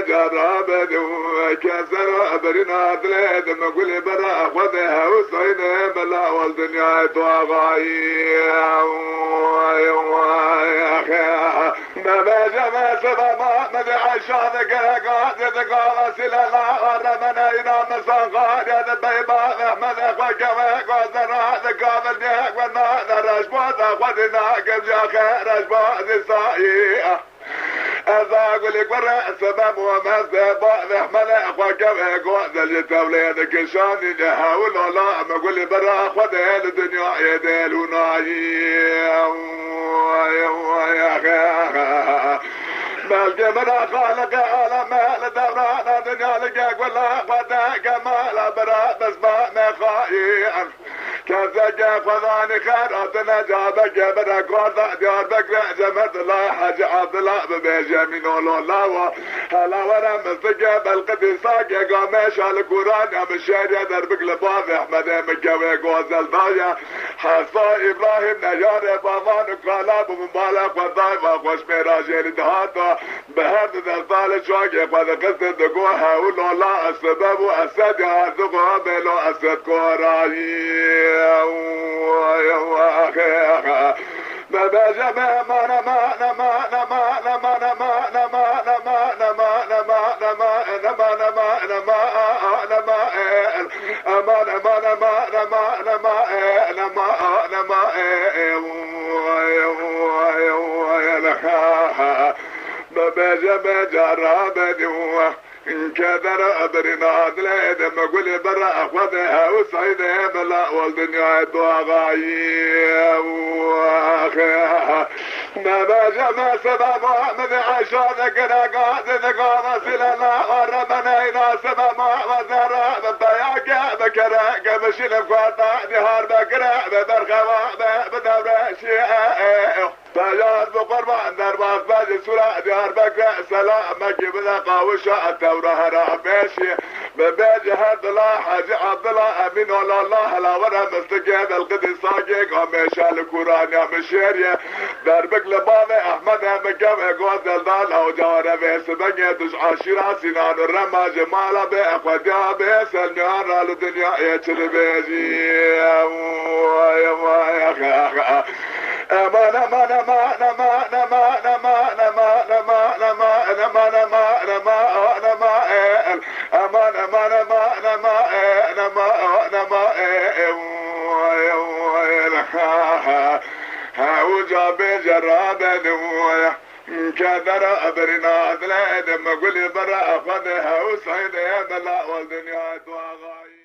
جرابد وكسر أبرنا ثلاث ما قولي برا أخذها وصينا بلا والدنيا تواغاي ما باجا ما سبا ما مدعى شاذك قاد يتقال سلالا غرمنا إلى مساقات يتبيبا أحمد أخوك وقوزنا ذكاب الجيك والنار رشبوت أخذنا كبجا خير رشبوت السائي أقول لك برا السبب وما سبب نحمل أخوك وقوز الجتوليد كشاني نحاول الله ما أقول لي برا أخوة الدنيا يدلونا مالك برا خالق عالم الدوران دنيا لقاك ولا أخوتك مال برا بس ما خايف كذاك خذاني خيراتنا جابك برا قرطة جابك جمد الله حاج عبد الله ببيجامين الله هلا ورا مستقب القديساك يا قامش على القرآن يا مشاري دربك لباض احمد مكوي قوز الضايا حصا ابراهيم نجار بامان قلاب ومبالغ وضايف وخوش مراجل دهاتا بهرد دلطال شواقي قد قصد دقوها ولو لا السبب واسد يعزقها بلو اسد كوراي بباجا ما نما نما نما نما نما نما نما نما نما نما نما نما نما نما اما نما نما نما نما نما نما بباجا بجرابني إن كدر أبرنا دليد ما قولي برا أخوذها وسعيدها بلا والدنيا تواغاي ما باجا ما سبب من عشانك نقاد ذقام سلنا غربنا إلى سبب وزرع ببياك بكراك بشلم قاطع نهار بكراك ببرخوا بدور شيء فياض بقربان درباس باجي سورة ديار بكرة سلامك بذا قاوشة التورة رامشي ببيجي هاد الله حاجي عبد الله أمين الله لا ورا مستقيم القدس ساقي قامشة القرآن يا مشيريا دربك لبابي أحمد مكام اقوز الدال أو جارة بيس بني تش عشيرة سنان الرمى جمالة بأخوتها بيس الميان على الدنيا يتشل بيجي أمان أمان أمان أمان أمان أمان أمان أمان أمان أمان أمان أمان أمان أمان أمان أمان أمان وجاب جرابا كدر أبرنا دلائد ما قولي برا أخذها وسعيدها بلا والدنيا تواغاي